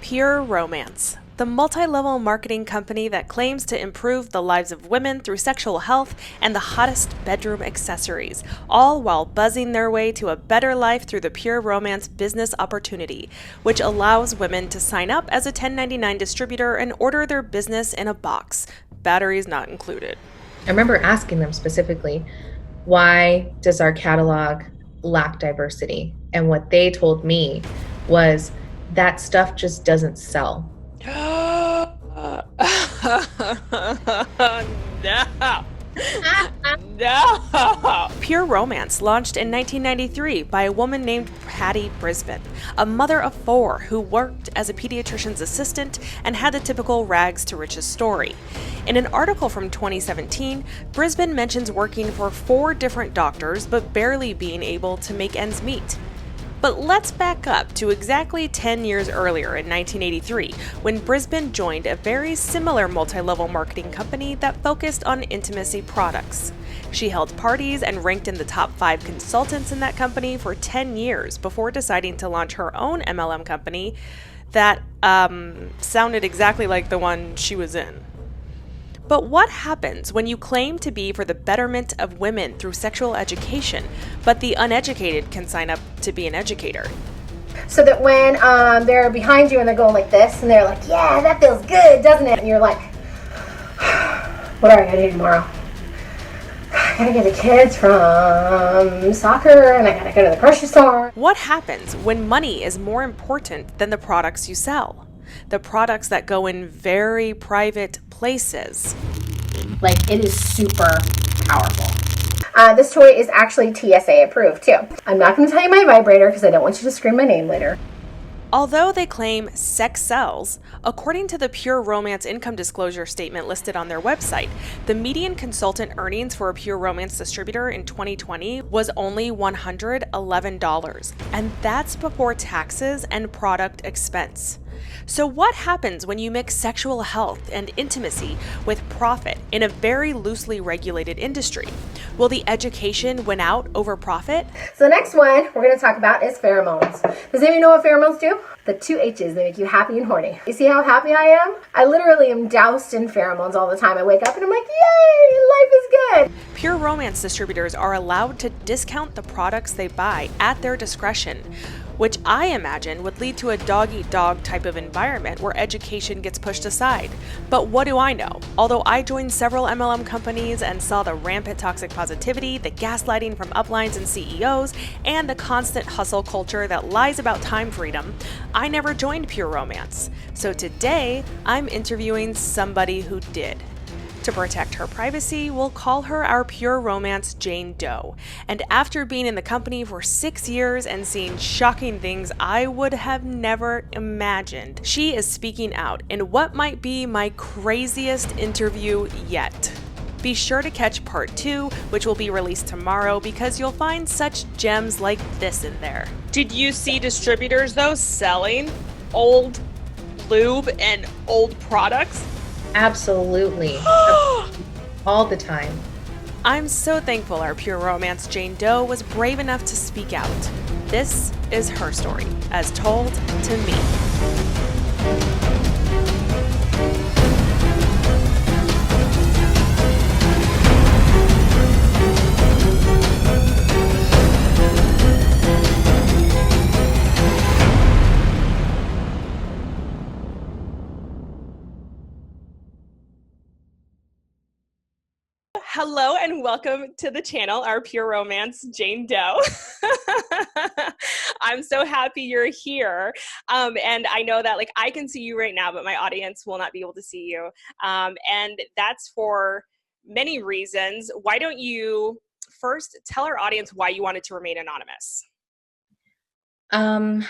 Pheromone, the multi-level marketing company that claims to improve the lives of women through sexual health and the hottest bedroom accessories, all while buzzing their way to a better life through the Pheromones business opportunity, which allows women to sign up as a 1099 distributor and order their business in a box, batteries not included. I remember asking them specifically, why does our catalog lack diversity? And what they told me was that stuff just doesn't sell. No. No. Pheromones launched in 1993 by a woman named Patty Brisbane, a mother of 4 who worked as a pediatrician's assistant and had the typical rags to riches story. In an article from 2017, Brisbane mentions working for 4 different doctors but barely being able to make ends meet. But let's back up to exactly 10 years earlier in 1983, when Brisbane joined a very similar multi-level marketing company that focused on intimacy products. She held parties and ranked in the top 5 consultants in that company for 10 years before deciding to launch her own MLM company that sounded exactly like the one she was in. But what happens when you claim to be for the betterment of women through sexual education, but the uneducated can sign up to be an educator? So that when they're behind you and they're going like this, and they're like, yeah, that feels good, doesn't it? And you're like, what are I going to do tomorrow? I gotta get the kids from soccer, and I gotta go to the grocery store. What happens when money is more important than the products you sell? The products that go in very private places. Like, it is super powerful. This toy is actually TSA approved too. I'm not going to tell you my vibrator because I don't want you to scream my name later. Although they claim sex sells, according to the Pheromones income disclosure statement listed on their website, the median consultant earnings for a Pheromones distributor in 2020 was only $111, and that's before taxes and product expense. So what happens when you mix sexual health and intimacy with profit in a very loosely regulated industry? Will the education win out over profit? So the next one we're going to talk about is pheromones. Does anybody know what pheromones do? The 2 H's, they make you happy and horny. You see how happy I am? I literally am doused in pheromones all the time. I wake up and I'm like, yay, life is good. Pheromones distributors are allowed to discount the products they buy at their discretion, which I imagine would lead to a dog-eat-dog type of environment where education gets pushed aside. But what do I know? Although I joined several MLM companies and saw the rampant toxic positivity, the gaslighting from uplines and CEOs, and the constant hustle culture that lies about time freedom, I never joined Pheromones. So today, I'm interviewing somebody who did. To protect her privacy, we'll call her our Pheromones Jane Doe. And after being in the company for 6 years and seeing shocking things I would have never imagined, she is speaking out in what might be my craziest interview yet. Be sure to catch part 2, which will be released tomorrow, because you'll find such gems like this in there. Did you see distributors, though, selling old lube and old products? Absolutely. All the time. I'm so thankful our Pheromones Jane Doe was brave enough to speak out. This is her story, as told to me. Hello and welcome to the channel, our Pheromones Jane Doe. I'm so happy you're here. And I know that I can see you right now, but my audience will not be able to see you. And that's for many reasons. Why don't you first tell our audience why you wanted to remain anonymous? I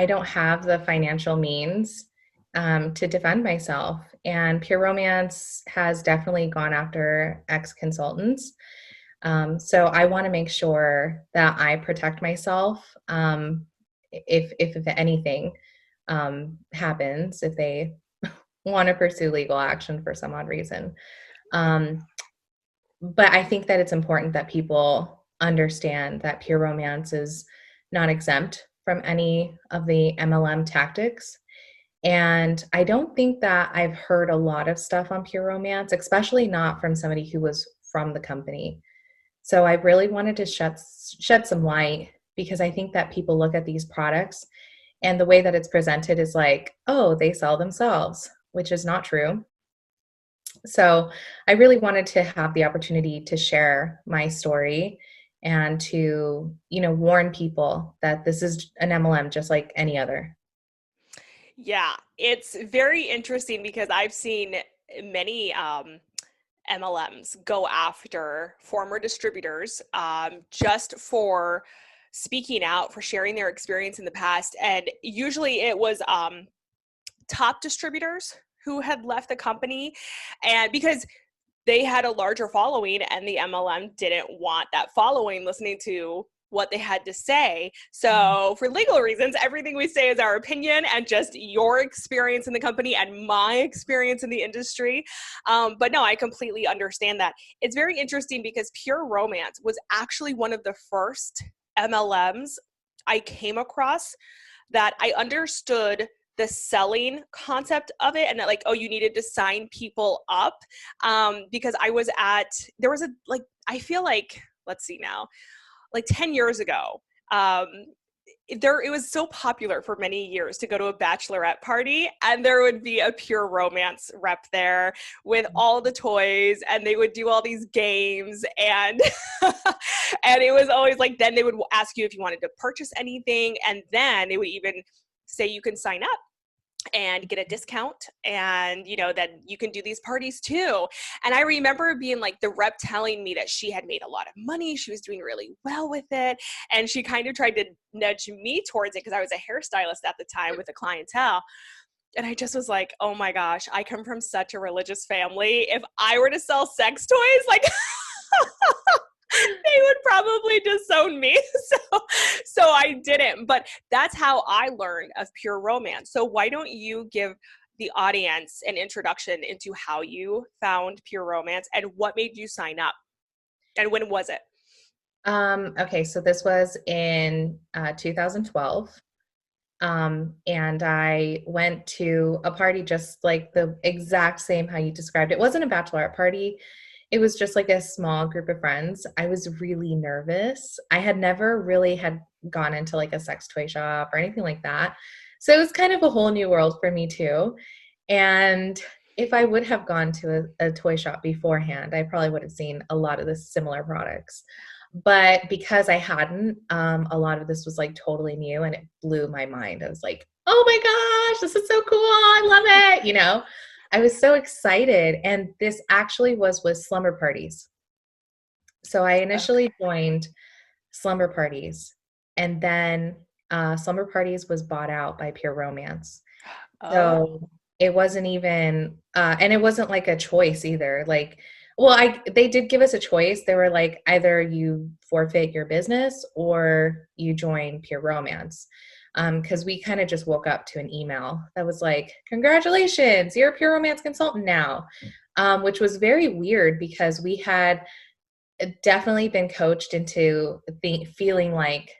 don't have the financial means to defend myself. And Pheromones has definitely gone after ex-consultants. So I want to make sure that I protect myself if anything happens, if they want to pursue legal action for some odd reason. But I think that it's important that people understand that Pheromones is not exempt from any of the MLM tactics. And I don't think that I've heard a lot of stuff on Pure Romance, especially not from somebody who was from the company. So I really wanted to shed some light, because I think that people look at these products and the way that it's presented is like, oh, they sell themselves, which is not true. So I really wanted to have the opportunity to share my story and to, warn people that this is an MLM just like any other. Yeah, it's very interesting because I've seen many MLMs go after former distributors just for speaking out, for sharing their experience in the past. And usually it was top distributors who had left the company, and because they had a larger following and the MLM didn't want that following listening to what they had to say. So for legal reasons, everything we say is our opinion and just your experience in the company and my experience in the industry. But no, I completely understand that. It's very interesting because Pure Romance was actually one of the first MLMs I came across that I understood the selling concept of it, and that like, oh, you needed to sign people up, because there was I feel like, let's see now, like 10 years ago, it was so popular for many years to go to a bachelorette party, and there would be a Pure Romance rep there with all the toys, and they would do all these games, and and it was always like, then they would ask you if you wanted to purchase anything, and then they would even say you can sign up and get a discount, and then you can do these parties too. And I remember being like, the rep telling me that she had made a lot of money, she was doing really well with it, and she kind of tried to nudge me towards it because I was a hairstylist at the time with a clientele. And I just was like, oh my gosh, I come from such a religious family. If I were to sell sex toys, like they would probably disown me. So I didn't. But that's how I learned of Pure Romance. So why don't you give the audience an introduction into how you found Pure Romance and what made you sign up? And when was it? Okay, so this was in 2012. And I went to a party just like the exact same how you described it. It wasn't a bachelorette party. It was just like a small group of friends. I was really nervous. I had never really had gone into like a sex toy shop or anything like that. So it was kind of a whole new world for me too. And if I would have gone to a toy shop beforehand, I probably would have seen a lot of the similar products. But because I hadn't, a lot of this was like totally new, and it blew my mind. I was like, oh my gosh, this is so cool. I love it. I was so excited. And this actually was with slumber parties. So I initially joined slumber parties, and then slumber parties was bought out by Pure Romance. So it wasn't even, and it wasn't like a choice either. Like, well, they did give us a choice. They were like, either you forfeit your business or you join Pure Romance. Because we kind of just woke up to an email that was like, congratulations, you're a Pure Romance consultant now, which was very weird because we had definitely been coached into feeling like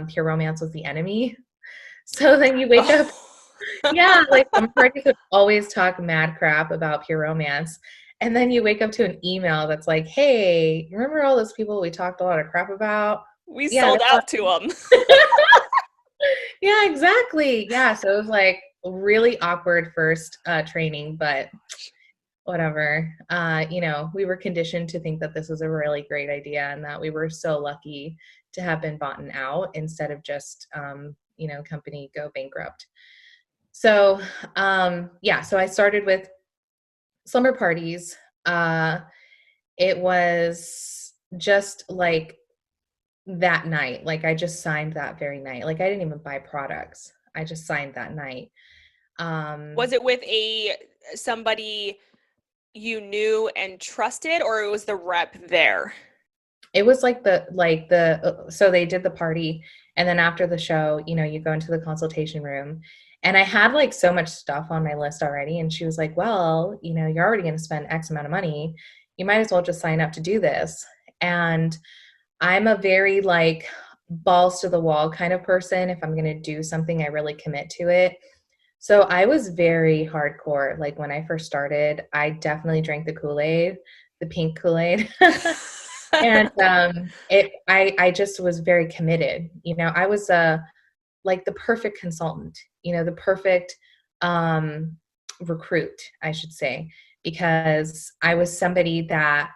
Pure Romance was the enemy. So then you wake up, yeah, like some parties would always talk mad crap about Pure Romance. And then you wake up to an email that's like, hey, remember all those people we talked a lot of crap about? We sold out to them. Yeah, exactly. Yeah. So it was like really awkward first training, but whatever. We were conditioned to think that this was a really great idea and that we were so lucky to have been bought out instead of just, company go bankrupt. So, so I started with slumber parties. It was just like that night. Like I just signed that very night. Like I didn't even buy products. I just signed that night. Was it with somebody you knew and trusted, or it was the rep there? It was like so they did the party, and then after the show, you go into the consultation room, and I had like so much stuff on my list already. And she was like, well, you're already going to spend X amount of money. You might as well just sign up to do this. And I'm a very balls to the wall kind of person. If I'm going to do something, I really commit to it. So I was very hardcore. Like when I first started, I definitely drank the Kool-Aid, the pink Kool-Aid. And I just was very committed. You know, I was like the perfect consultant, you know, the perfect recruit, I should say, because I was somebody that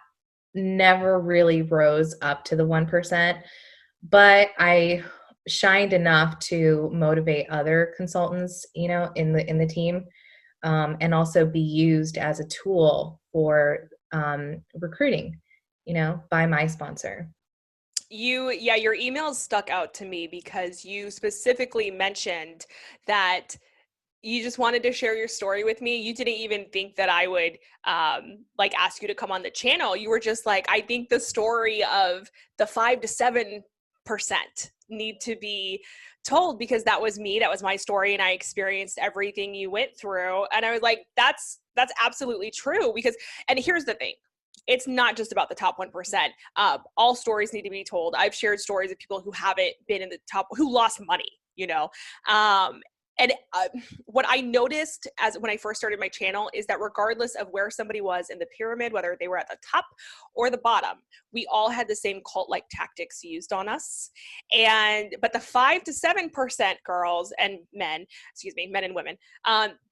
never really rose up to the 1%, but I shined enough to motivate other consultants, you know, in the team, and also be used as a tool for recruiting, you know, by my sponsor. Your emails stuck out to me because you specifically mentioned that you just wanted to share your story with me. You didn't even think that I would like ask you to come on the channel. You were just like, I think the story of the 5 to 7% need to be told because that was me. That was my story. And I experienced everything you went through. And I was like, that's absolutely true because, and here's the thing. It's not just about the top 1%. All stories need to be told. I've shared stories of people who haven't been in the top, who lost money, you know? And what I noticed as when I first started my channel is that regardless of where somebody was in the pyramid, whether they were at the top or the bottom, we all had the same cult-like tactics used on us. But the 5 to 7% girls and men, men and women,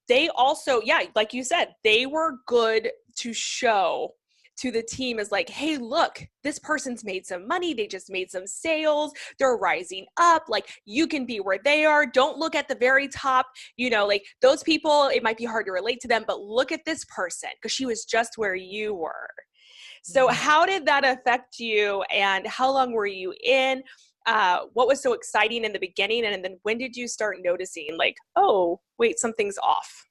they also, like you said, they were good to show to the team is like, hey, look, this person's made some money. They just made some sales. They're rising up. Like you can be where they are. Don't look at the very top. You know, like those people, it might be hard to relate to them, but look at this person because she was just where you were. So how did that affect you and how long were you in? What was so exciting in the beginning? And then when did you start noticing like, oh, wait, something's off?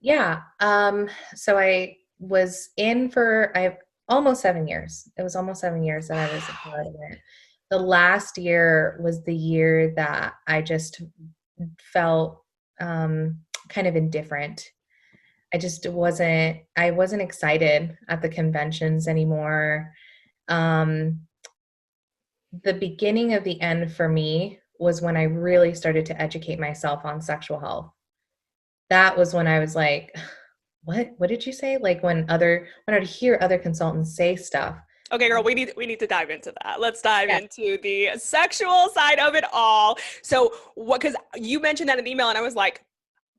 Yeah. So I was in for almost 7 years. It was almost 7 years that I was a part of it. The last year was the year that I just felt kind of indifferent. I wasn't excited at the conventions anymore. The beginning of the end for me was when I really started to educate myself on sexual health. That was when I was like, what did you say? Like when I hear other consultants say stuff. Okay, girl, we need to dive into that. Let's dive into the sexual side of it all. So because you mentioned that in the email and I was like,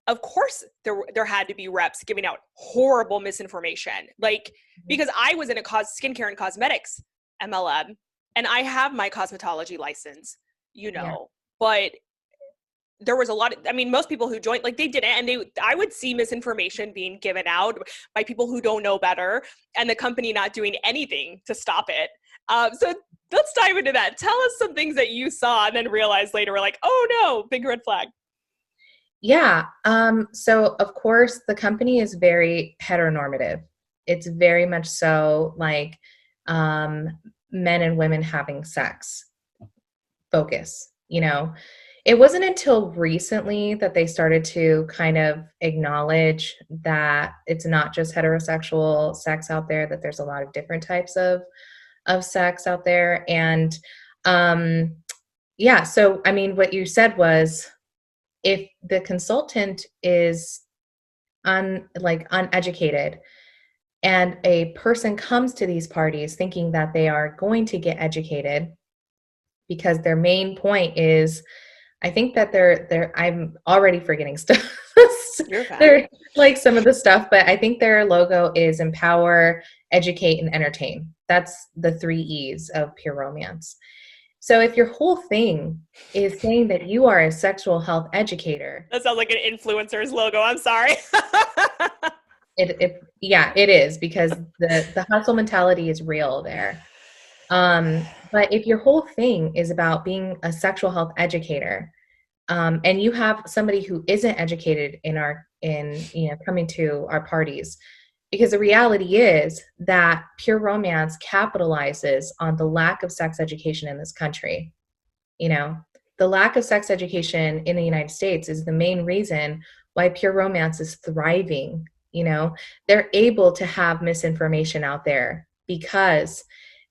of course there had to be reps giving out horrible misinformation. Like, because I was in a skincare and cosmetics MLM and I have my cosmetology license, you know, but there was a lot of, I mean, most people who joined, like they didn't, and I would see misinformation being given out by people who don't know better and the company not doing anything to stop it. So let's dive into that. Tell us some things that you saw and then realized later, we're like, oh no, big red flag. Yeah. So of course the company is very heteronormative. It's very much so like, men and women having sex focus, you know. It wasn't until recently that they started to kind of acknowledge that it's not just heterosexual sex out there, that there's a lot of different types of sex out there. And so I mean, what you said was if the consultant is uneducated and a person comes to these parties thinking that they are going to get educated because their main point is, I think that I'm already forgetting stuff. They're like some of the stuff, but I think their logo is empower, educate, and entertain. That's the 3 E's of Pure Romance. So if your whole thing is saying that you are a sexual health educator. That sounds like an influencer's logo. I'm sorry. It is because the hustle mentality is real there. But if your whole thing is about being a sexual health educator, and you have somebody who isn't educated coming to our parties, because the reality is that Pure Romance capitalizes on the lack of sex education in this country. You know, the lack of sex education in the United States is the main reason why Pure Romance is thriving. You know, they're able to have misinformation out there because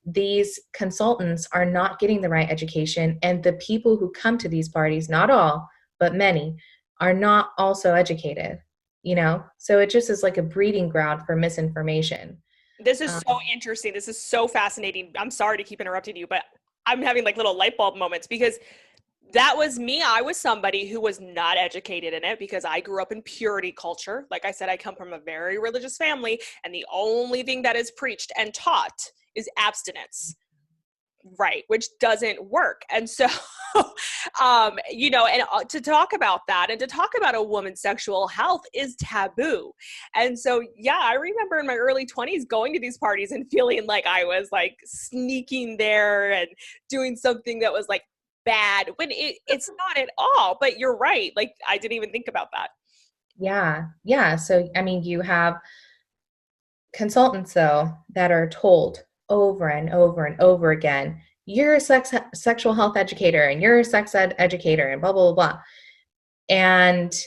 these consultants are not getting the right education, and the people who come to these parties, not all, but many, are not also educated, you know? So it just is like a breeding ground for misinformation. This is so interesting. This is so fascinating. I'm sorry to keep interrupting you, but I'm having like little light bulb moments because that was me. I was somebody who was not educated in it because I grew up in purity culture. Like I said, I come from a very religious family, and the only thing that is preached and taught is abstinence. Right, which doesn't work. And so, you know, and to talk about that and to talk about a woman's sexual health is taboo. And so, yeah, I remember in my early 20s going to these parties and feeling like I was like sneaking there and doing something that was like bad when it's not at all. But you're right. Like, I didn't even think about that. Yeah. Yeah. So, I mean, you have consultants, though, that are told over and over and over again, you're a sexual health educator and you're a sex ed educator and blah, blah, blah, blah. And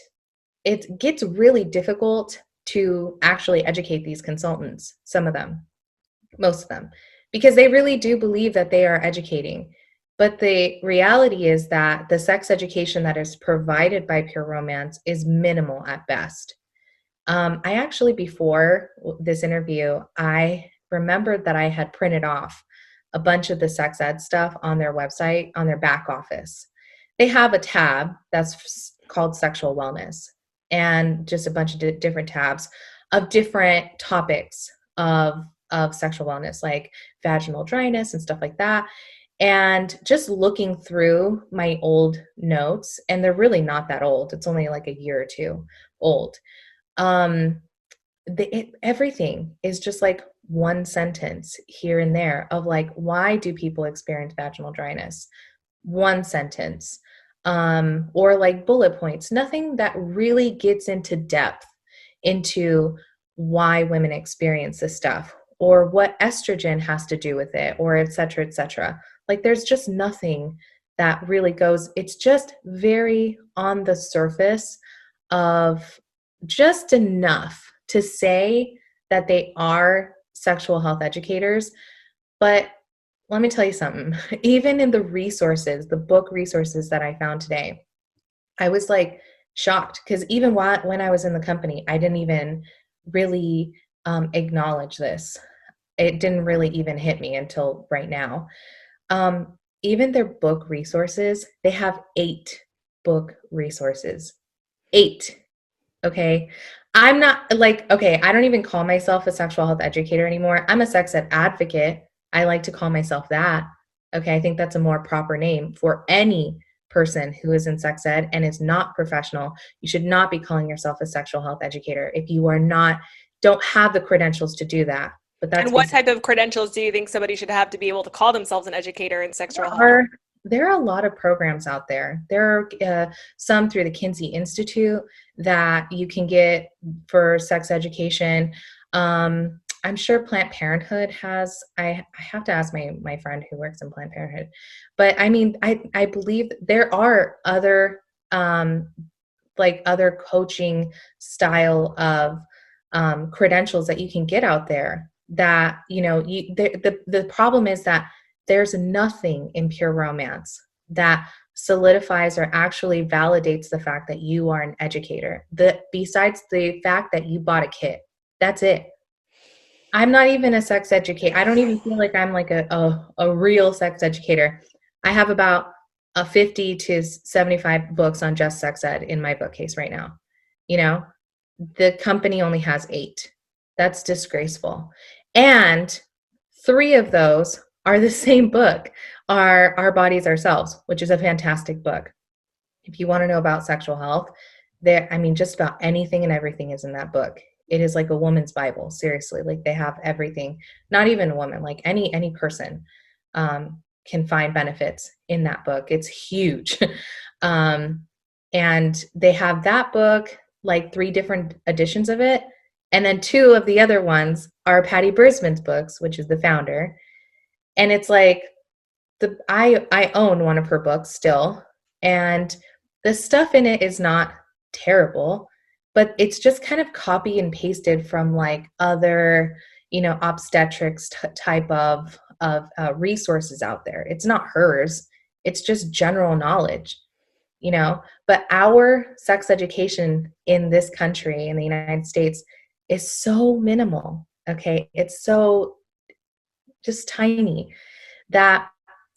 it gets really difficult to actually educate these consultants, some of them, most of them, because they really do believe that they are educating. But the reality is that the sex education that is provided by Pure Romance is minimal at best. I actually, before this interview, I remembered that I had printed off a bunch of the sex ed stuff on their website, on their back office. They have a tab that's called sexual wellness, and just a bunch of different tabs of different topics of sexual wellness, like vaginal dryness and stuff like that. And just looking through my old notes, and they're really not that old. It's only like a year or two old. Everything is just like one sentence here and there of like, why do people experience vaginal dryness? One sentence, or like bullet points, nothing that really gets into depth into why women experience this stuff or what estrogen has to do with it, or et cetera, et cetera. Like, there's just nothing that really goes, it's just very on the surface of just enough to say that they are sexual health educators. But let me tell you something, even in the resources, the book resources that I found today, I was like shocked, because even when I was in the company, I didn't even really acknowledge this. It didn't really even hit me until right now. Even their book resources, they have 8 book resources. 8. Okay. I'm not like, okay, I don't even call myself a sexual health educator anymore. I'm a sex ed advocate. I like to call myself that. Okay. I think that's a more proper name for any person who is in sex ed and is not professional. You should not be calling yourself a sexual health educator if you are not, don't have the credentials to do that. But that's And what type of credentials do you think somebody should have to be able to call themselves an educator in sexual health? There are a lot of programs out there. There are some through the Kinsey Institute that you can get for sex education. I'm sure Planned Parenthood has, I have to ask my friend who works in Planned Parenthood. But I mean, I believe there are other, like other coaching style of credentials that you can get out there that, you know, the problem is that there's nothing in Pure Romance that solidifies or actually validates the fact that you are an educator. Besides the fact that you bought a kit, that's it. I'm not even a sex educator. I don't even feel like I'm like a real sex educator. I have about 50 to 75 books on just sex ed in my bookcase right now. You know, the company only has 8. That's disgraceful. And 3 of those are the same book, are Our Bodies Ourselves, which is a fantastic book. If you want to know about sexual health, I mean, just about anything and everything is in that book. It is like a woman's Bible, seriously. Like, they have everything, not even a woman, like any person can find benefits in that book. It's huge. And they have that book, like 3 different editions of it. And then 2 of the other ones are Patty Brisman's books, which is the founder. And it's like, I own one of her books still, and the stuff in it is not terrible, but it's just kind of copy and pasted from like other, you know, obstetrics type of of resources out there. It's not hers. It's just general knowledge, you know, but our sex education in this country, in the United States, is so minimal. Okay. It's so just tiny that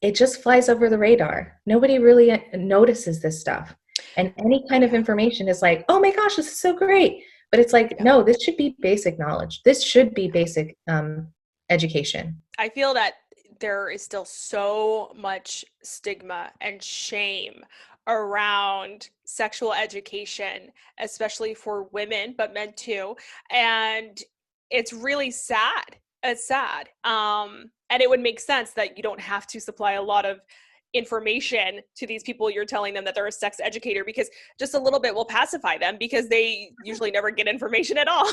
it just flies over the radar. Nobody really notices this stuff. And any kind of information is like, oh my gosh, this is so great. But it's like, no, this should be basic knowledge. This should be basic education. I feel that there is still so much stigma and shame around sexual education, especially for women, but men too. And it's really sad. It's sad. And it would make sense that you don't have to supply a lot of information to these people you're telling them that they're a sex educator, because just a little bit will pacify them, because they usually never get information at all.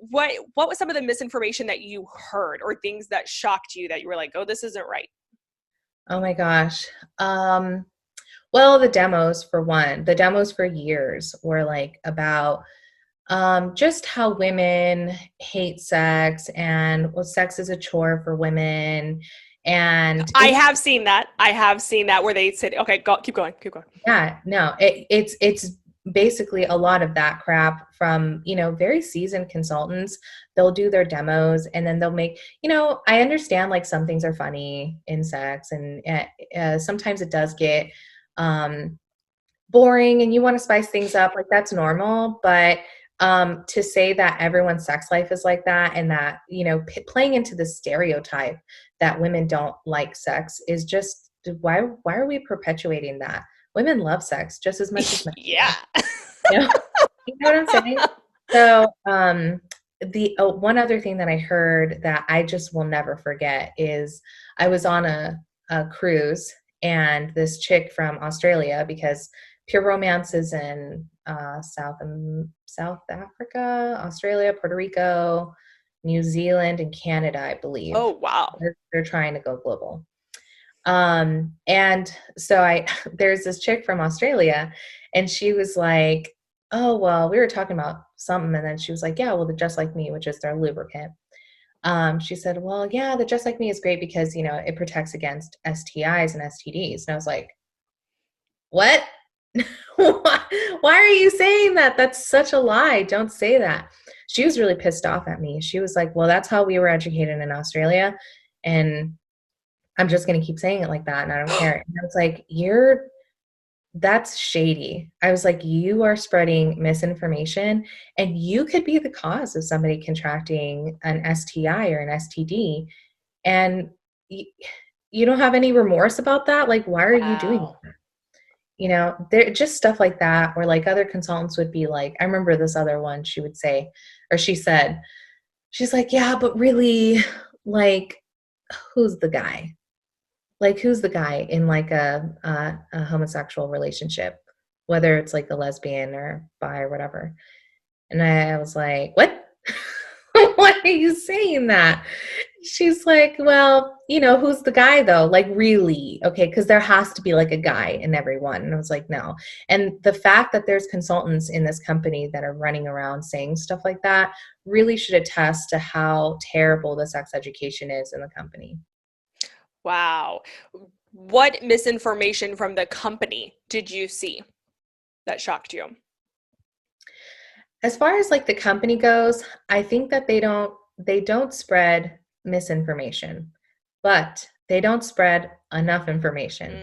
What was some of the misinformation that you heard, or things that shocked you that you were like, oh, this isn't right? Oh my gosh. Well, the demos, for one, the demos for years were like about just how women hate sex, and well, sex is a chore for women. And I have seen that. Where they said, okay, keep going. Yeah, no, it's basically a lot of that crap from, you know, very seasoned consultants. They'll do their demos and then they'll make, you know, I understand like some things are funny in sex, and sometimes it does get boring and you want to spice things up. Like, that's normal. But to say that everyone's sex life is like that, and that, you know, playing into the stereotype that women don't like sex is just, why are we perpetuating that? Women love sex just as much as men. Yeah. You know? You know what I'm saying? So the one other thing that I heard that I just will never forget is I was on a cruise, and this chick from Australia, because Pheromones is in South Africa, Australia, Puerto Rico, New Zealand, and Canada, I believe. Oh, wow. They're trying to go global. And so there's this chick from Australia, and she was like, oh, well, we were talking about something. And then she was like, yeah, well, the Just Like Me, which is their lubricant. She said, well, yeah, the Just Like Me is great because, you know, it protects against STIs and STDs. And I was like, what? Why are you saying that? That's such a lie. Don't say that. She was really pissed off at me. She was like, well, that's how we were educated in Australia, and I'm just going to keep saying it like that, and I don't care. And I was like, that's shady. I was like, you are spreading misinformation, and you could be the cause of somebody contracting an STI or an STD, and you don't have any remorse about that? Like, why are you doing that? You know, they're just stuff like that. Or like other consultants would be like, I remember this other one, she would say, or she said, she's like, yeah, but really, like, who's the guy? Like, who's the guy in like a homosexual relationship, whether it's like a lesbian or bi or whatever? And I was like, what? Why are you saying that? She's like, well, you know, who's the guy though? Like, really? Okay, because there has to be like a guy in everyone. And I was like, no. And the fact that there's consultants in this company that are running around saying stuff like that really should attest to how terrible the sex education is in the company. Wow. What misinformation from the company did you see that shocked you? As far as like the company goes, I think that they don't spread misinformation, but they don't spread enough information.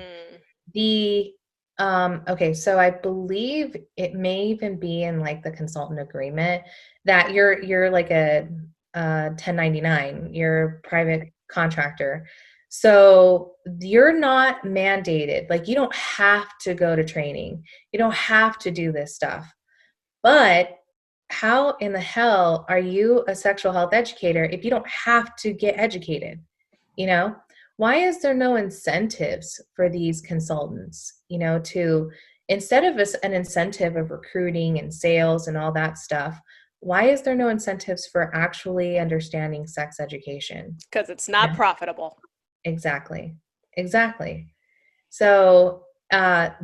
Okay, so I believe it may even be in like the consultant agreement that you're like a 1099, you're a private contractor. So you're not mandated, like you don't have to go to training. You don't have to do this stuff. But how in the hell are you a sexual health educator if you don't have to get educated? You know, why is there no incentives for these consultants, you know, to, instead of an incentive of recruiting and sales and all that stuff, why is there no incentives for actually understanding sex education? Because it's not profitable. Exactly. So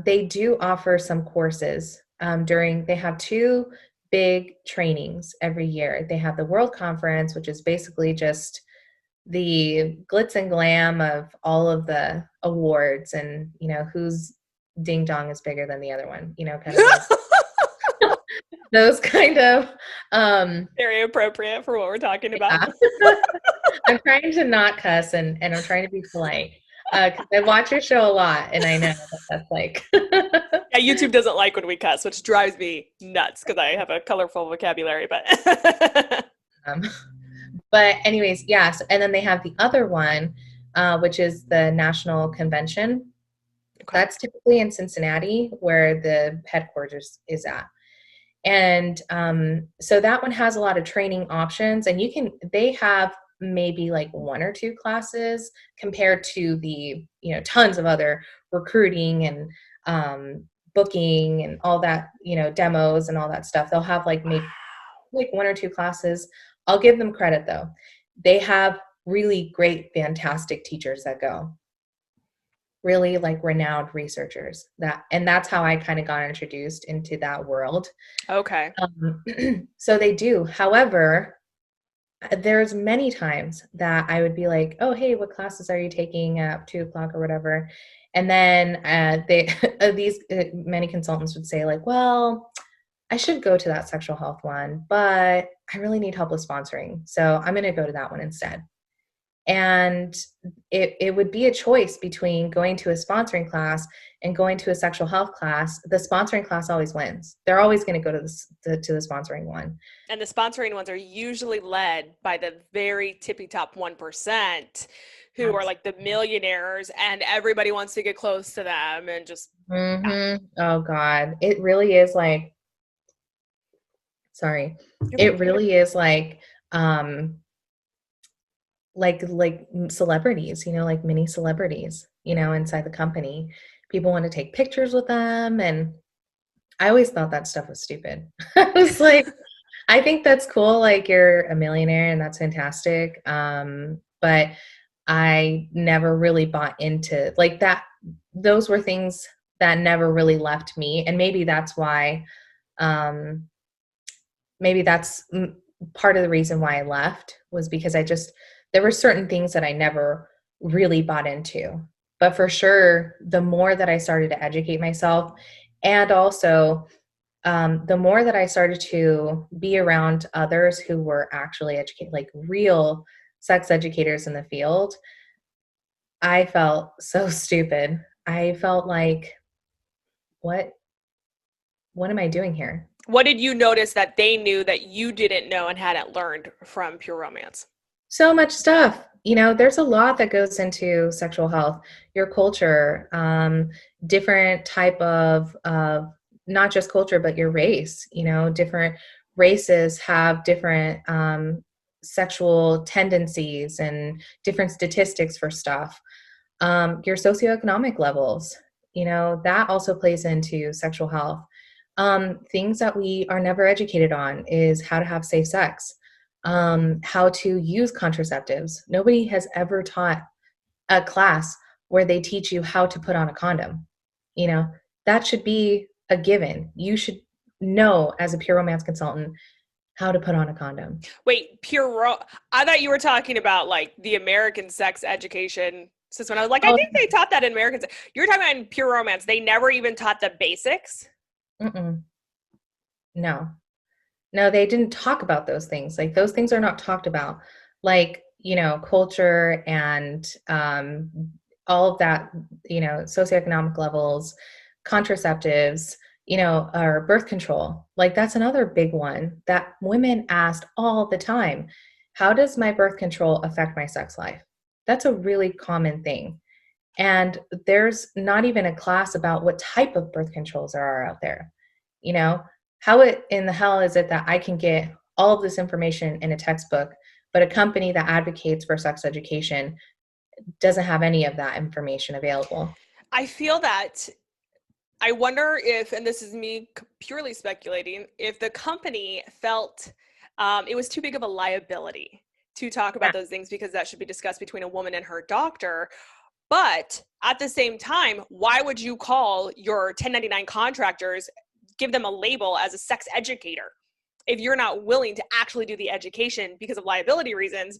they do offer some courses they have two big trainings every year. They have the World Conference, which is basically just the glitz and glam of all of the awards and, you know, whose ding dong is bigger than the other one, you know, kind of like those kind of, Very appropriate for what we're talking about. yeah. I'm trying to not cuss and I'm trying to be polite. 'Cause I watch your show a lot and I know that's like. Yeah, YouTube doesn't like when we cuss, which drives me nuts because I have a colorful vocabulary, but um, but anyways, yes. And then they have the other one, which is the National Convention. Okay. That's typically in Cincinnati where the headquarters is at. And so that one has a lot of training options, and they have maybe like one or two classes compared to the, you know, tons of other recruiting and booking and all that, you know, demos and all that stuff. They'll have like maybe like one or two classes. I'll give them credit though. They have really great, fantastic teachers that go. Really like renowned researchers and that's how I kind of got introduced into that world. Okay. So they do. However, there's many times that I would be like, oh, hey, what classes are you taking at 2:00 or whatever? And then many consultants would say like, well, I should go to that sexual health one, but I really need help with sponsoring. So I'm going to go to that one instead. And it would be a choice between going to a sponsoring class and going to a sexual health class. The sponsoring class always wins. They're always going to go to the sponsoring one. And the sponsoring ones are usually led by the very tippy top 1% who are like the millionaires, and everybody wants to get close to them and just. Mm-hmm. Oh God. It really is like, sorry. It really is like celebrities, you know, like mini celebrities, you know, inside the company. People want to take pictures with them. And I always thought that stuff was stupid. I was like, I think that's cool. Like you're a millionaire and that's fantastic. But I never really bought into like that. Those were things that never really left me. And maybe that's why, maybe that's part of the reason why I left was because there were certain things that I never really bought into. But for sure, the more that I started to educate myself, and also the more that I started to be around others who were actually educated, like real sex educators in the field, I felt so stupid. I felt like, what am I doing here? What did you notice that they knew that you didn't know and hadn't learned from Pure Romance? So much stuff. You know, there's a lot that goes into sexual health, your culture, different type of not just culture, but your race. You know, different races have different sexual tendencies and different statistics for stuff. Your socioeconomic levels, you know, that also plays into sexual health. Things that we are never educated on is how to have safe sex. How to use contraceptives. Nobody has ever taught a class where they teach you how to put on a condom. You know, that should be a given. You should know as a Pure Romance consultant how to put on a condom. Wait, I thought you were talking about like the American sex education system. I was like, I think they taught that in American. You're talking about in Pure Romance. They never even taught the basics? No, they didn't talk about those things. Like those things are not talked about. Like, you know, culture and all of that, you know, socioeconomic levels, contraceptives, you know, or birth control. Like that's another big one that women asked all the time. How does my birth control affect my sex life? That's a really common thing. And there's not even a class about what type of birth controls there are out there. You know, how in the hell is it that I can get all of this information in a textbook, but a company that advocates for sex education doesn't have any of that information available? I feel that, I wonder if, and this is me purely speculating, if the company felt it was too big of a liability to talk about those things because that should be discussed between a woman and her doctor. But at the same time, why would you call your 1099 contractors, give them a label as a sex educator? if you're not willing to actually do the education because of liability reasons.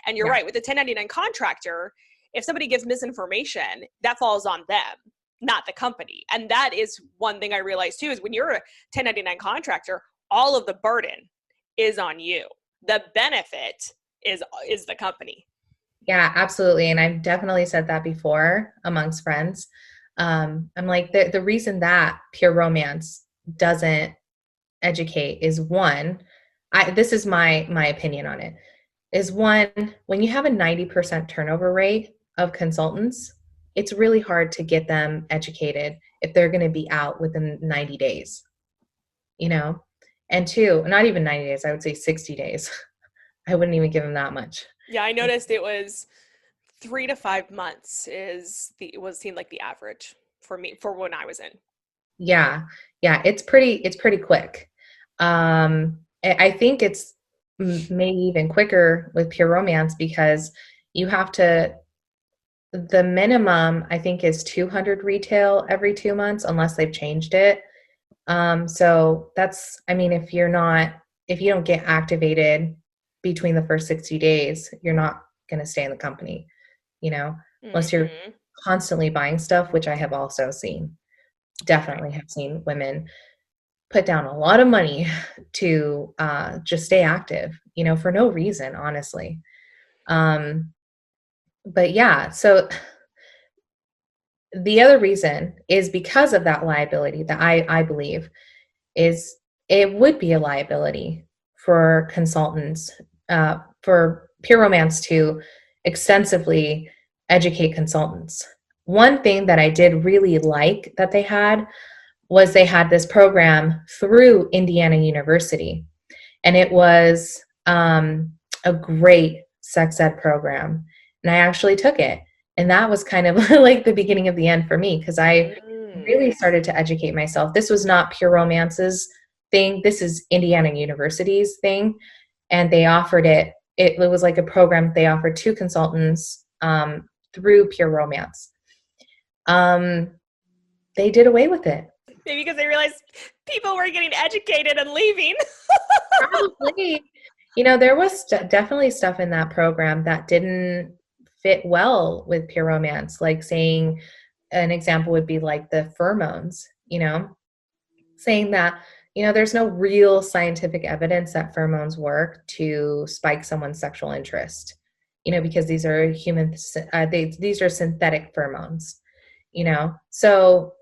And you're right, with the 1099 contractor, if somebody gives misinformation, that falls on them, not the company. And that is one thing I realized too, is when you're a 1099 contractor, all of the burden is on you. The benefit is the company. Yeah, absolutely. And I've definitely said that before amongst friends. I'm like, the reason that Pure Romance doesn't educate is one, this is my opinion on it, is one, when you have a 90% turnover rate of consultants, it's really hard to get them educated if they're going to be out within 90 days, you know? And two, not even 90 days, I would say 60 days. I wouldn't even give them that much. Yeah, I noticed it was 3 to 5 months seemed like the average for me for when I was in. Yeah. It's pretty quick. I think it's maybe even quicker with Pure Romance because you have to, the minimum I think is 200 retail every 2 months unless they've changed it. So that's, I mean, if you don't get activated between the first 60 days, you're not going to stay in the company, unless you're constantly buying stuff, which I have also seen. Definitely have seen women put down a lot of money to just stay active, for no reason, honestly. But yeah, so the other reason is because of that liability that I believe is it would be a liability for consultants, for Pure Romance to extensively educate consultants. One thing that I did really like that they had was they had this program through Indiana University, and it was a great sex ed program, and I actually took it. And that was kind of like the beginning of the end for me because I really started to educate myself. This was not Pure Romance's thing. This is Indiana University's thing. And they offered it. It was like a program they offered to consultants through Pure Romance. They did away with it. Maybe because they realized people were getting educated and leaving. Probably. There was definitely stuff in that program that didn't fit well with Pure Romance. Like saying, an example would be like the pheromones, saying that, there's no real scientific evidence that pheromones work to spike someone's sexual interest, because these are these are synthetic pheromones, so.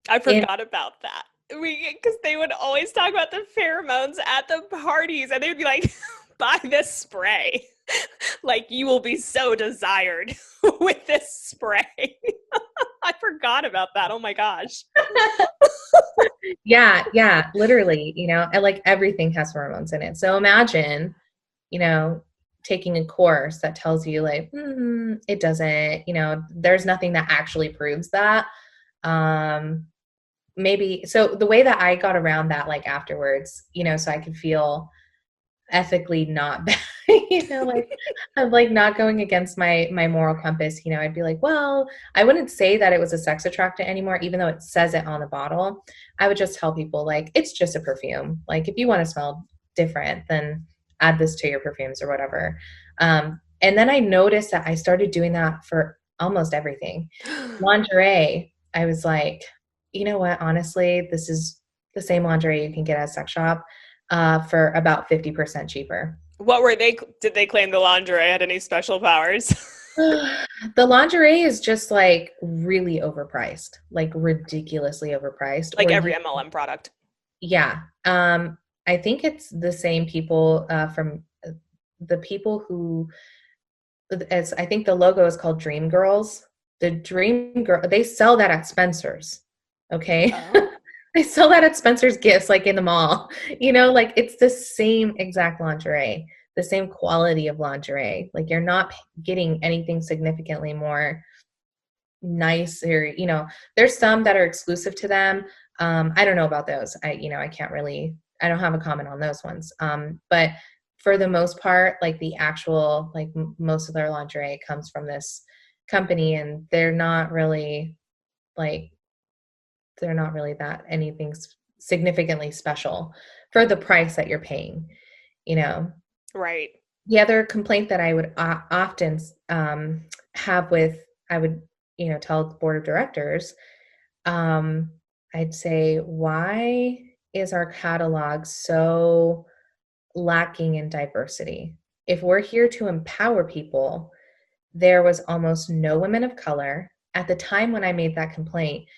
I forgot about that. Because they would always talk about the pheromones at the parties, and they would be like, buy this spray. Like, you will be so desired with this spray. I forgot about that. Oh my gosh. Yeah, literally, and like everything has pheromones in it. So imagine, taking a course that tells you like, it doesn't, there's nothing that actually proves that. Maybe, so the way that I got around that, like afterwards, so I could feel ethically not bad, like I'm like not going against my moral compass, I'd be like, well, I wouldn't say that it was a sex attractant anymore, even though it says it on the bottle. I would just tell people like, it's just a perfume. Like if you want to smell different, then add this to your perfumes or whatever. And then I noticed that I started doing that for almost everything. Lingerie, I was like, you know what, honestly, this is the same lingerie you can get at a sex shop for about 50% cheaper. Did they claim the lingerie had any special powers? The lingerie is just like really overpriced, like ridiculously overpriced. Like every MLM product. Yeah. I think it's the same people from the people who, as I think the logo is called Dream Girls. The Dream Girl, they sell that at Spencer's. Okay. Oh. They sell that at Spencer's Gifts, like in the mall, like it's the same exact lingerie, the same quality of lingerie. Like you're not getting anything significantly more nice or, there's some that are exclusive to them. I don't know about those. I don't have a comment on those ones. But for the most part, like the actual, like most of their lingerie comes from this company, and they're not really that anything significantly special for the price that you're paying, you know? Right. The other complaint that I would often have with, I would, tell the board of directors, I'd say, why is our catalog so lacking in diversity? If we're here to empower people, there was almost no women of color. At the time when I made that complaint,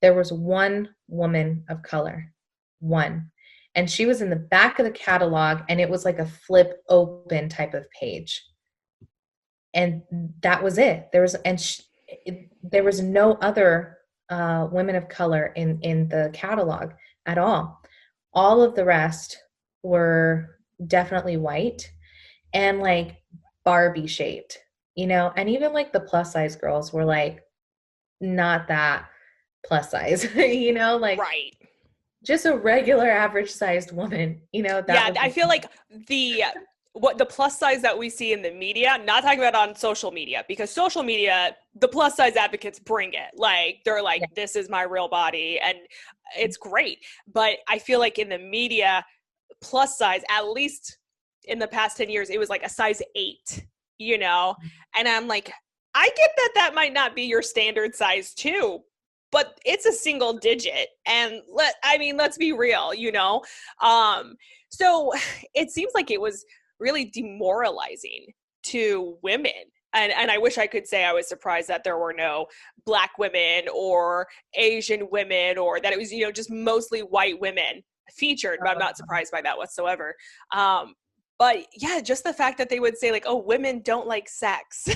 there was one woman of color, one. And she was in the back of the catalog, and it was like a flip open type of page. And that was it. There was no other women of color in the catalog at all. All of the rest were definitely white and like Barbie shaped, and even like the plus size girls were like not that plus size, like Right. just a regular average sized woman, Yeah, I feel like the plus size that we see in the media, not talking about on social media, because social media, the plus size advocates bring it. Like they're like, this is my real body, and it's great. But I feel like in the media, plus size, at least in the past 10 years, it was like a size 8, and I'm like, I get that might not be your standard size too, but it's a single digit, and let's be real, so it seems like it was really demoralizing to women. And I wish I could say I was surprised that there were no Black women or Asian women, or that it was, just mostly white women featured, but I'm not surprised by that whatsoever. But yeah, just the fact that they would say like, oh, women don't like sex.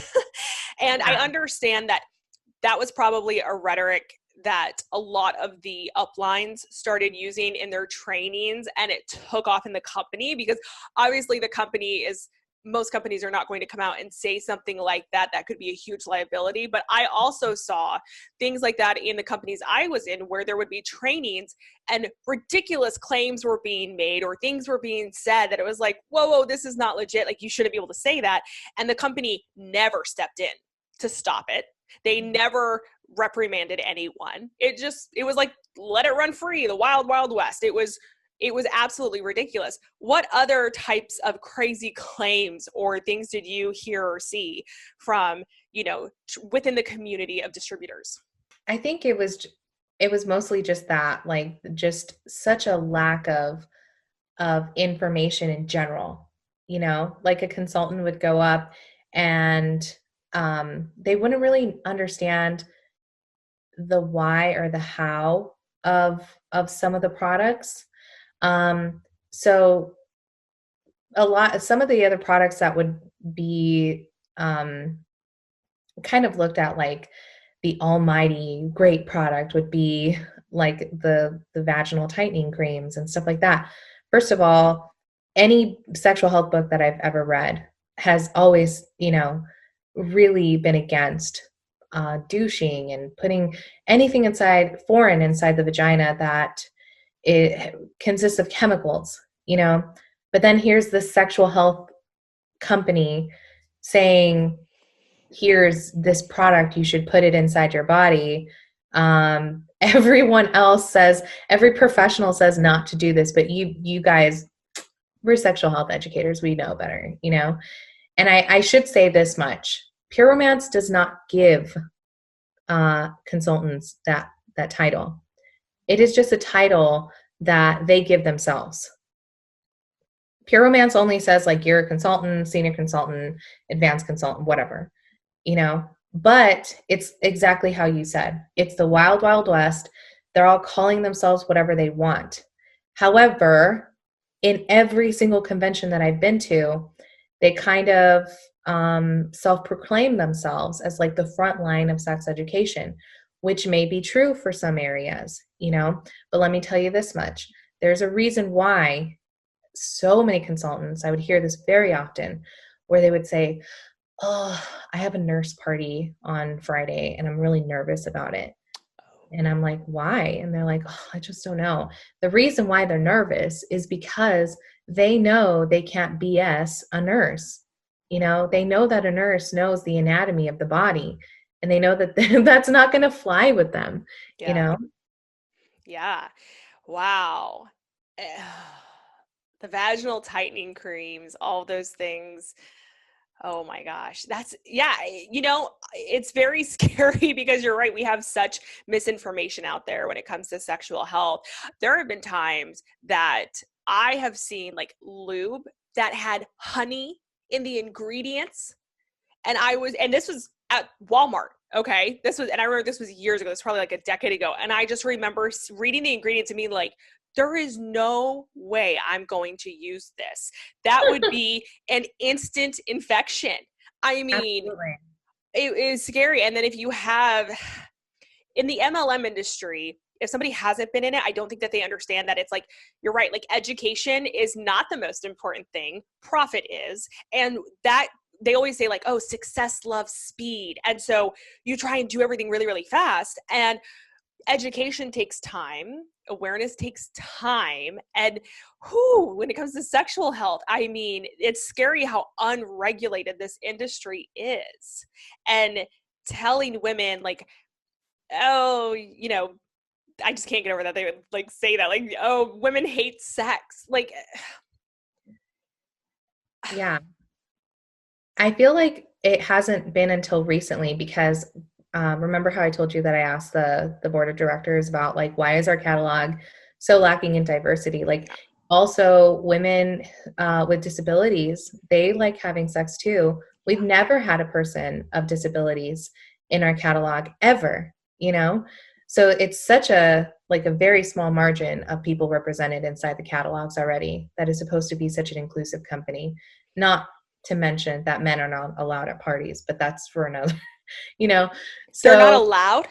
And I understand that was probably a rhetoric that a lot of the uplines started using in their trainings, and it took off in the company, because obviously most companies are not going to come out and say something like that. That could be a huge liability. But I also saw things like that in the companies I was in, where there would be trainings and ridiculous claims were being made, or things were being said that it was like, whoa, this is not legit. Like, you shouldn't be able to say that. And the company never stepped in to stop it. They never reprimanded anyone. It was like, let it run free, the wild, wild west. It was absolutely ridiculous. What other types of crazy claims or things did you hear or see from, within the community of distributors? I think it was mostly just that, like, just such a lack of information in general, like a consultant would go up and they wouldn't really understand the why or the how of some of the products. So some of the other products that would be kind of looked at like the almighty great product would be like the vaginal tightening creams and stuff like that. First of all, any sexual health book that I've ever read has always, really been against douching and putting anything foreign inside the vagina that it consists of chemicals, but then here's the sexual health company saying, here's this product, you should put it inside your body. Everyone else says, every professional says not to do this, but you guys, we're sexual health educators, we know better, And I should say this much: Pheromones does not give consultants that title. It is just a title that they give themselves. Pheromones only says like, you're a consultant, senior consultant, advanced consultant, whatever, but it's exactly how you said. It's the wild, wild west. They're all calling themselves whatever they want. However, in every single convention that I've been to, they kind of self-proclaim themselves as like the front line of sex education, which may be true for some areas, but let me tell you this much. There's a reason why so many consultants, I would hear this very often, where they would say, oh, I have a nurse party on Friday and I'm really nervous about it. And I'm like, why? And they're like, oh, I just don't know. The reason why they're nervous is because they know they can't BS a nurse. They know that a nurse knows the anatomy of the body, and they know that that's not going to fly with them, Yeah. Yeah. Wow. Eh, The vaginal tightening creams, all those things. Oh my gosh. Yeah, it's very scary because you're right. We have such misinformation out there when it comes to sexual health. There have been times that I have seen like lube that had honey in the ingredients. And this was at Walmart. Okay. And I remember this was years ago. It's probably like a decade ago. And I just remember reading the ingredients and being like, there is no way I'm going to use this. That would be an instant infection. I mean, Absolutely. it is scary. And then if you have in the MLM industry, if somebody hasn't been in it, I don't think that they understand that it's like, you're right, like education is not the most important thing. Profit is. And that they always say like, oh, success loves speed. And so you try and do everything really, really fast. And education takes time. Awareness takes time. And when it comes to sexual health, I mean, it's scary how unregulated this industry is. And telling women like, oh, I just can't get over that they would like say that, like, oh, women hate sex. Like, Yeah. I feel like it hasn't been until recently because remember how I told you that I asked the board of directors about like, why is our catalog so lacking in diversity? Like also women with disabilities, they like having sex too. We've never had a person of disabilities in our catalog ever, you know? So it's such a very small margin of people represented inside the catalogs already that is supposed to be such an inclusive company. Not to mention that men are not allowed at parties, but that's for another, you know? they're not So allowed.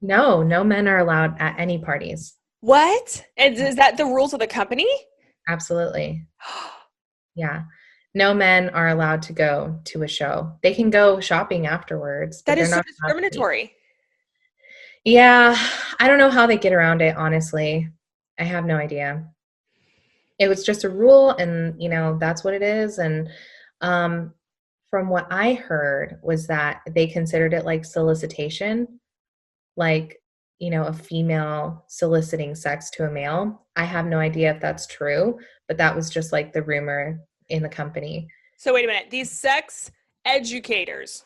no men are allowed at any parties. What? And is that the rules of the company? Absolutely. Yeah. No men are allowed to go to a show. They can go shopping afterwards, but That they're is so not allowed to eat. discriminatory. Yeah. I don't know how they get around it, honestly. I have no idea. It was just a rule and, that's what it is. And from what I heard was that they considered it like solicitation, like, a female soliciting sex to a male. I have no idea if that's true, but that was just like the rumor in the company. So wait a minute. These sex educators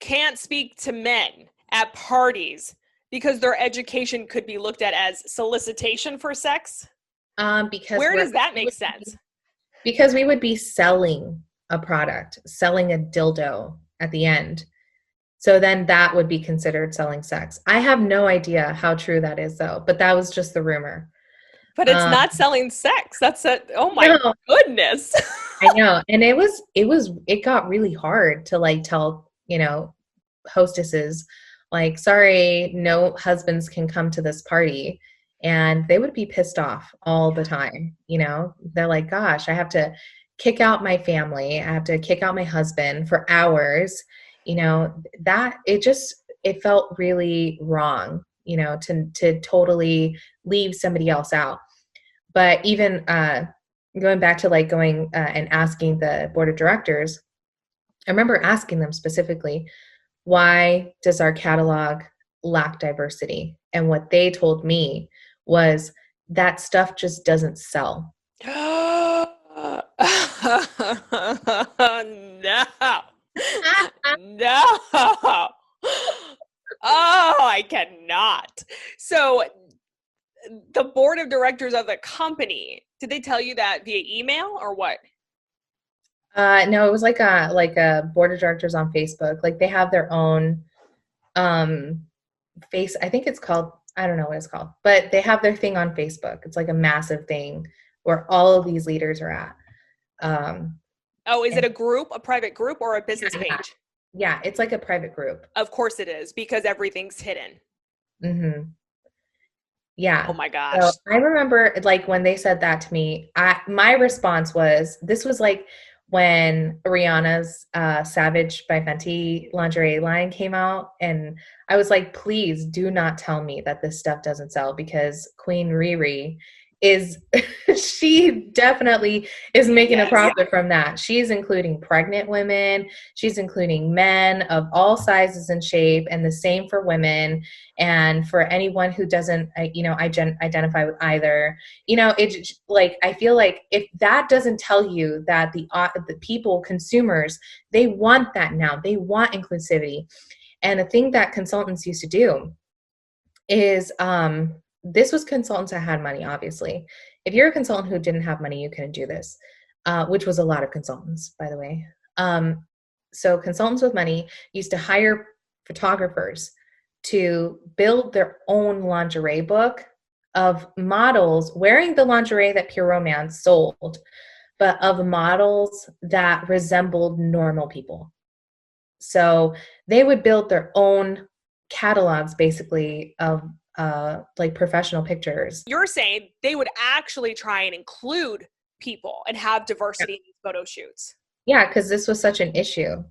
can't speak to men at parties because their education could be looked at as solicitation for sex. Because Where does that make sense? Because we would be selling a product, selling a dildo at the end. So then that would be considered selling sex. I have no idea how true that is though, but that was just the rumor. But it's not selling sex. Oh my No. goodness. I know. And it got really hard to like tell, hostesses like, sorry, no husbands can come to this party. And they would be pissed off all the time. They're like, gosh, I have to kick out my family. I have to kick out my husband for hours. That it felt really wrong, to totally leave somebody else out. But even going back to like going and asking the board of directors, I remember asking them specifically, why does our catalog lack diversity? And what they told me was that stuff just doesn't sell. No. No. Oh, I cannot. So the board of directors of the company, did they tell you that via email or what? No, it was like a board of directors on Facebook. Like they have their own I think it's called, I don't know what it's called, but they have their thing on Facebook. It's like a massive thing where all of these leaders are at. Is it a group, a private group, or a business page? Yeah, it's like a private group. Of course it is, because everything's hidden. Mm-hmm. Yeah. Oh my gosh. So I remember like when they said that to me, my response was, this was like when Rihanna's Savage by Fenty lingerie line came out. And I was like, please do not tell me that this stuff doesn't sell, because Queen Riri is she definitely is making a profit from that. She's including pregnant women. She's including men of all sizes and shape, and the same for women. And for anyone who doesn't, identify with either, it's like, I feel like if that doesn't tell you that the people, consumers, they want that now. They want inclusivity. And the thing that consultants used to do is, this was consultants that had money, obviously. If you're a consultant who didn't have money, you couldn't do this, which was a lot of consultants, by the way. So consultants with money used to hire photographers to build their own lingerie book of models wearing the lingerie that Pheromones sold, but of models that resembled normal people. So they would build their own catalogs, basically, of like professional pictures. You're saying they would actually try and include people and have diversity in these photo shoots. Yeah, because this was such an issue,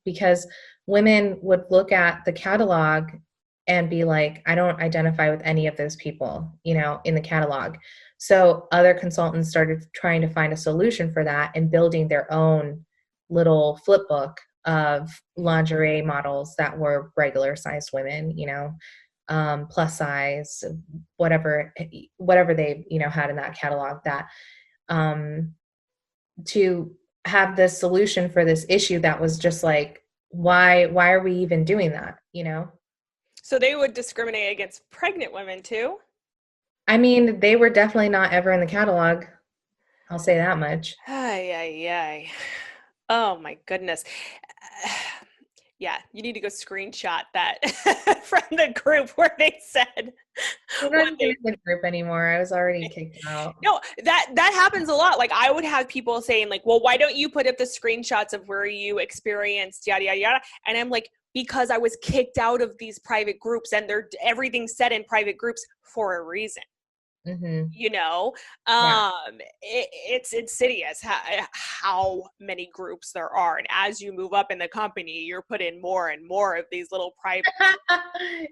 because women would look at the catalog and be like, I don't identify with any of those people, in the catalog. So other consultants started trying to find a solution for that and building their own little flip book of lingerie models that were regular sized women, plus size, whatever they, had in that catalog, that to have this solution for this issue that was just like, why are we even doing that? So they would discriminate against pregnant women too? I mean, they were definitely not ever in the catalog. I'll say that much. Ay. Oh my goodness. Yeah, you need to go screenshot that from the group where they said. I'm not even in the group anymore. I was already kicked out. No, that happens a lot. Like, I would have people saying like, well, why don't you put up the screenshots of where you experienced yada, yada, yada. And I'm like, because I was kicked out of these private groups, and everything's said in private groups for a reason. Mm-hmm. It's insidious how many groups there are, and as you move up in the company, you're put in more and more of these little private.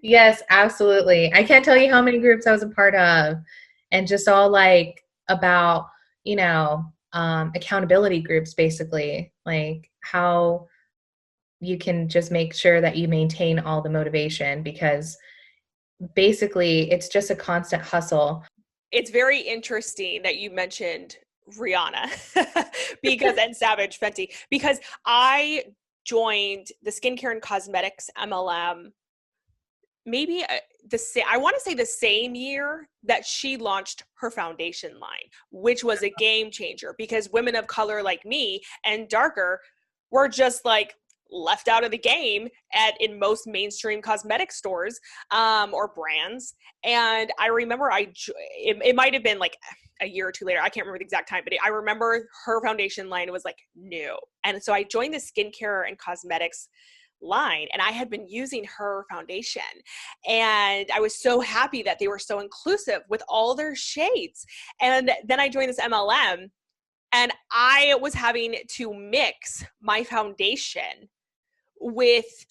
Yes, absolutely. I can't tell you how many groups I was a part of, and just all like about accountability groups, basically, like how you can just make sure that you maintain all the motivation, because basically it's just a constant hustle. It's very interesting that you mentioned Rihanna and Savage Fenty, because I joined the skincare and cosmetics MLM maybe I want to say the same year that she launched her foundation line, which was a game changer, because women of color like me and darker were just like left out of the game in most mainstream cosmetic stores or brands. And I remember it might have been like a year or two later, I can't remember the exact time, but I remember her foundation line was like new. And so I joined the skincare and cosmetics line, and I had been using her foundation, and I was so happy that they were so inclusive with all their shades. And then I joined this MLM, and I was having to mix my foundation with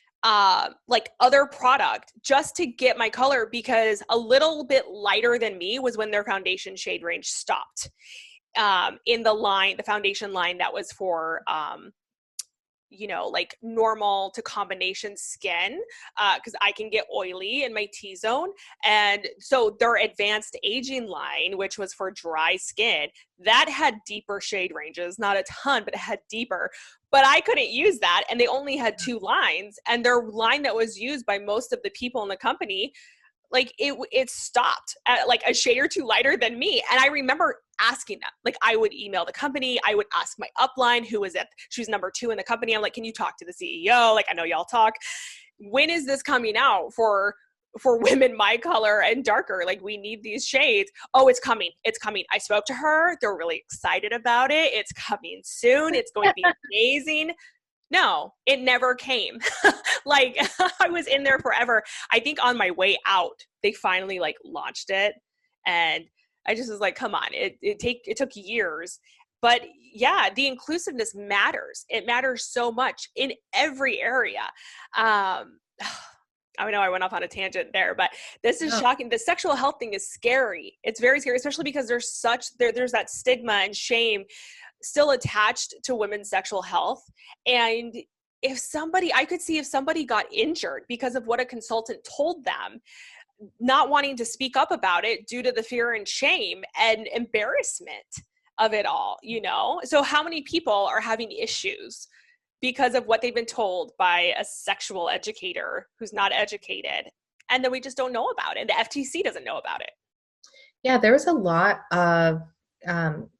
like other product just to get my color, because a little bit lighter than me was when their foundation shade range stopped in the foundation line that was for like normal to combination skin, because I can get oily in my T-zone. And so their advanced aging line, which was for dry skin, that had deeper shade ranges, not a ton, but it had deeper. But I couldn't use that, and they only had 2 lines, and their line that was used by most of the people in the company, like it stopped at like a shade or 2 lighter than me. And I remember asking them, like, I would email the company, I would ask my upline, she was number 2 in the company. I'm like, can you talk to the CEO? Like, I know y'all talk. When is this coming out for women my color and darker? Like, we need these shades. Oh, it's coming. I spoke to her. They're really excited about it. It's coming soon. It's going to be amazing. No, it never came. Like, I was in there forever. I think on my way out, they finally like launched it. And I just was like, come on, it took years. But yeah, the inclusiveness matters. It matters so much in every area. I know I went off on a tangent there, but this is No. shocking. The sexual health thing is scary. It's very scary, especially because there's that stigma and shame still attached to women's sexual health. And I could see if somebody got injured because of what a consultant told them, not wanting to speak up about it due to the fear and shame and embarrassment of it all, So how many people are having issues because of what they've been told by a sexual educator who's not educated? And then we just don't know about it. The FTC doesn't know about it. Yeah, there was a lot of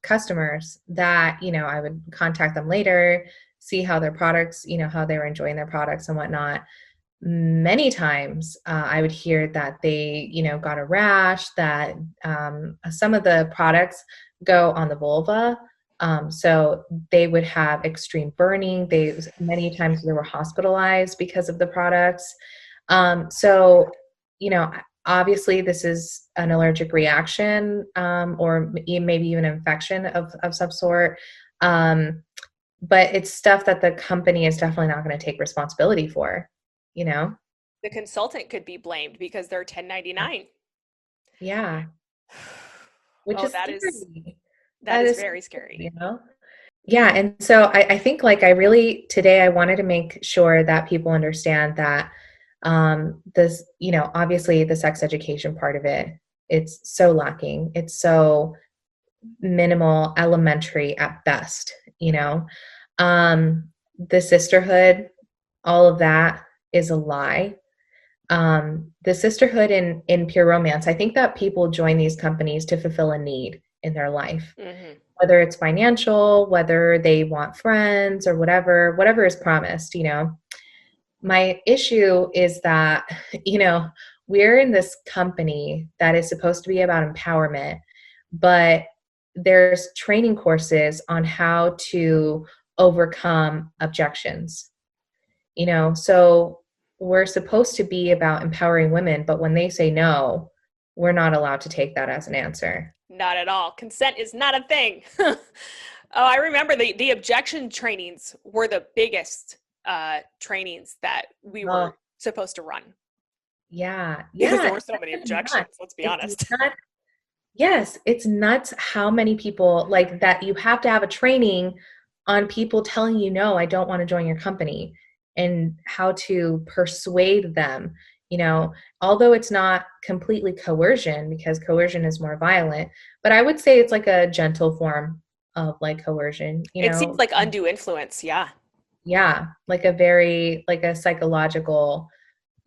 customers that, I would contact them later, see how their products, how they were enjoying their products and whatnot. Many times I would hear that they, got a rash, that some of the products go on the vulva. So they would have extreme burning. Many times they were hospitalized because of the products. So, obviously this is an allergic reaction, or maybe even an infection of some sort. But it's stuff that the company is definitely not going to take responsibility for. The consultant could be blamed because they're 1099. Yeah. Which is that scary. that is very scary. Yeah. And so I think today I wanted to make sure that people understand that this, obviously the sex education part of it, it's so lacking. It's so minimal, elementary at best, the sisterhood, all of that is a lie. The sisterhood in pure romance, I think that people join these companies to fulfill a need in their life, whether it's financial, whether they want friends or whatever is promised, My issue is that, we're in this company that is supposed to be about empowerment, but there's training courses on how to overcome objections, so we're supposed to be about empowering women, but when they say no, we're not allowed to take that as an answer. Not at all. Consent is not a thing. Oh, I remember the objection trainings were the biggest trainings that we were supposed to run. Yeah. Because there were so many objections, let's be honest. Yes, it's nuts how many people like that. You have to have a training on people telling you, no, I don't want to join your company, and how to persuade them, although it's not completely coercion, because coercion is more violent, but I would say it's like a gentle form of like coercion. It seems like undue influence. Yeah. Yeah. Like a psychological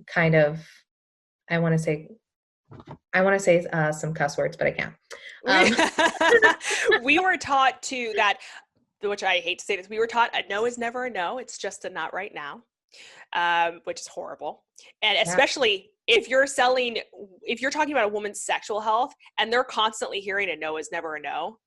kind of, I want to say some cuss words, but I can't. We were taught that, which I hate to say this, we were taught a no is never a no. It's just a not right now, which is horrible. And especially if you're talking about a woman's sexual health and they're constantly hearing a no is never a no,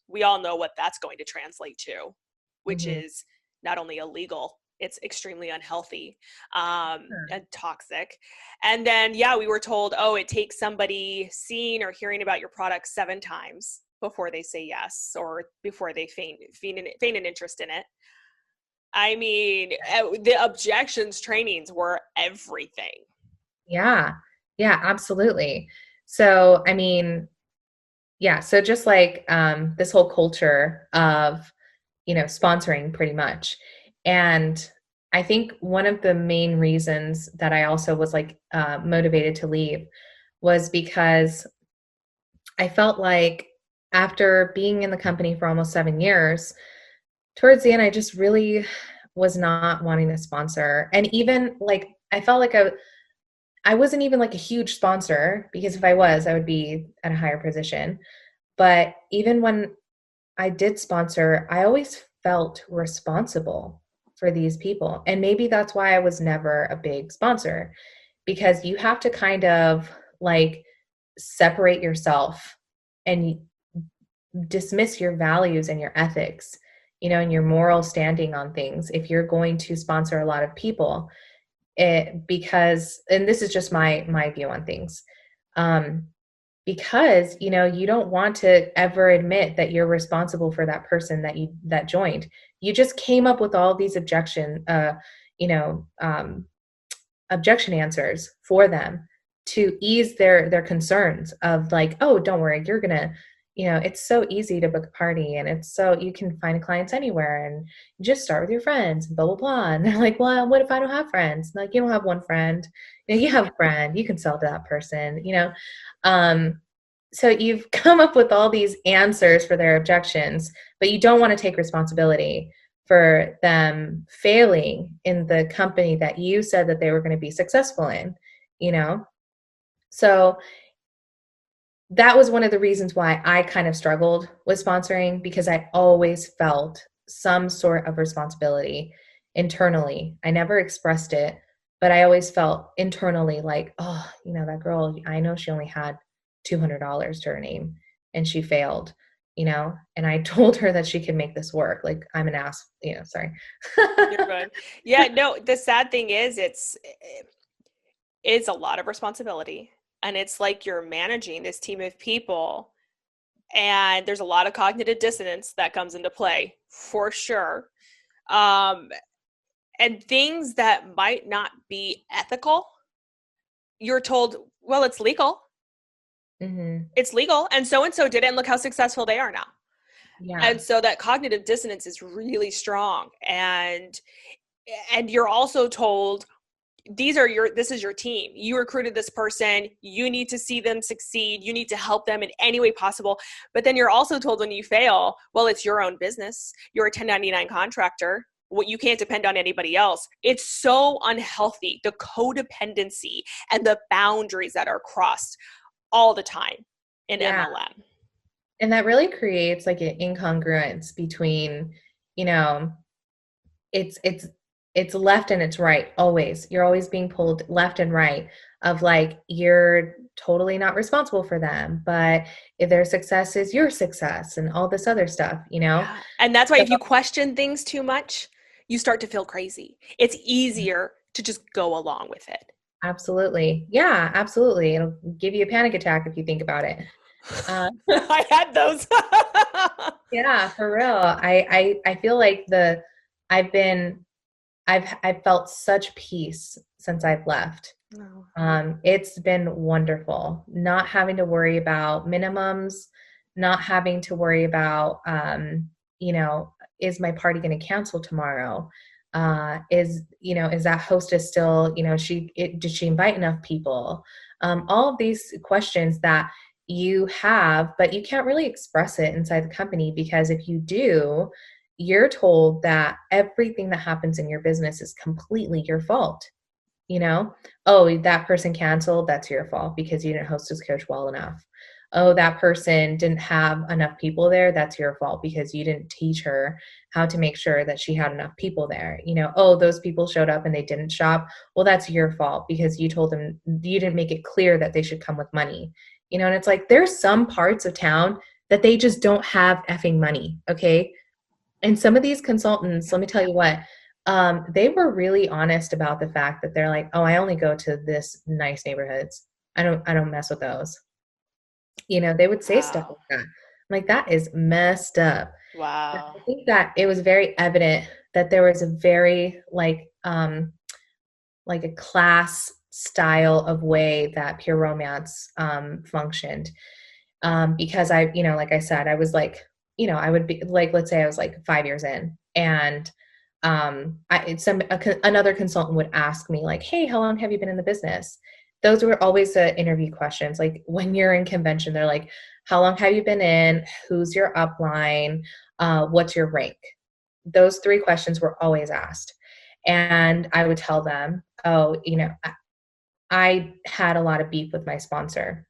we all know what that's going to translate to, which is not only illegal, it's extremely unhealthy and toxic. And then, we were told, it takes somebody seeing or hearing about your product 7 times before they say yes, or before they feign an interest in it. I mean, the objections trainings were everything. Yeah, absolutely. So, I mean, so just like this whole culture of, sponsoring pretty much. And I think one of the main reasons that I also was motivated to leave was because I felt like after being in the company for almost 7 years, towards the end, I just really was not wanting to sponsor. And even I felt like I wasn't even a huge sponsor, because if I was, I would be at a higher position. But even when I did sponsor, I always felt responsible for these people. And maybe that's why I was never a big sponsor, because you have to kind of separate yourself and dismiss your values and your ethics, and your moral standing on things if you're going to sponsor a lot of people. Because, and this is just my view on things, because you don't want to ever admit that you're responsible for that person that objection answers for them to ease their concerns of like, oh, don't worry, you're gonna, it's so easy to book a party, and it's so, you can find clients anywhere, and you just start with your friends, blah, blah, blah. And they're like, well, what if I don't have friends? Like, you don't have one friend, you have a friend, you can sell to that person, so you've come up with all these answers for their objections, but you don't want to take responsibility for them failing in the company that you said that they were going to be successful in, So that was one of the reasons why I kind of struggled with sponsoring, because I always felt some sort of responsibility internally. I never expressed it, but I always felt internally like, oh, that girl, I know she only had $200 to her name and she failed, and I told her that she could make this work. Like, I'm an ass, sorry. You're good. Yeah, no, the sad thing is it's a lot of responsibility, and it's like you're managing this team of people, and there's a lot of cognitive dissonance that comes into play for sure. And things that might not be ethical, you're told, well, it's legal. Mm-hmm. It's legal. And so did it. And look how successful they are now. Yeah. And so that cognitive dissonance is really strong. And you're also told, this is your team. You recruited this person. You need to see them succeed. You need to help them in any way possible. But then you're also told when you fail, well, it's your own business. You're a 1099 contractor. You can't depend on anybody else. It's so unhealthy, the codependency and the boundaries that are crossed all the time in MLM. And that really creates like an incongruence between, it's left and it's right. Always. You're always being pulled left and right of like, you're totally not responsible for them, but if their success is your success and all this other stuff, Yeah. And that's why if you question things too much, you start to feel crazy. It's easier to just go along with it. Absolutely. Yeah, absolutely. It'll give you a panic attack if you think about it. I had those. Yeah, for real. I feel like I've felt such peace since I've left. Oh. It's been wonderful not having to worry about minimums, not having to worry about, is my party going to cancel tomorrow? Is that hostess still, did she invite enough people? All of these questions that you have, but you can't really express it inside the company, because if you do, you're told that everything that happens in your business is completely your fault. Oh, that person canceled, that's your fault because you didn't host his coach well enough. Oh, that person didn't have enough people there, that's your fault because you didn't teach her how to make sure that she had enough people there. Oh, those people showed up and they didn't shop, well, that's your fault because you told them, you didn't make it clear that they should come with money. And it's like, there's some parts of town that they just don't have effing money. Okay. And some of these consultants, let me tell you what, they were really honest about the fact that they're like, oh, I only go to this nice neighborhoods. I don't mess with those. They would say stuff like that. I'm like, that is messed up. Wow. I think that it was very evident that there was a very like a class style of way that Pure Romance functioned. Because I, like I said, I was like, I would be like, let's say I was like 5 years in, and another consultant would ask me like, hey, how long have you been in the business? Those were always the interview questions. Like when you're in convention, they're like, how long have you been in? Who's your upline? What's your rank? Those 3 questions were always asked. And I would tell them, oh, I had a lot of beef with my sponsor.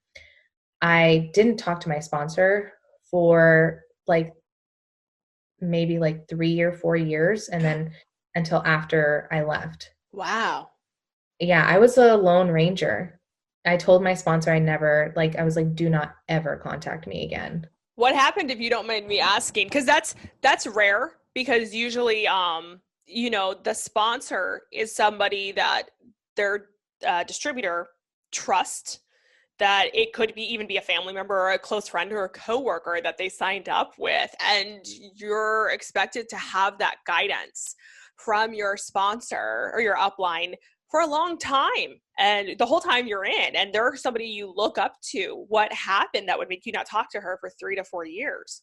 I didn't talk to my sponsor for maybe 3 or 4 years, and then until after I left. Wow. Yeah, I was a lone ranger. I told my sponsor I was like, do not ever contact me again. What happened, if you don't mind me asking? Because that's rare, because usually the sponsor is somebody that their distributor trusts, that it could even be a family member or a close friend or a coworker that they signed up with, and you're expected to have that guidance from your sponsor or your upline for a long time, and the whole time you're in, and they're somebody you look up to. What happened that would make you not talk to her for 3 to 4 years?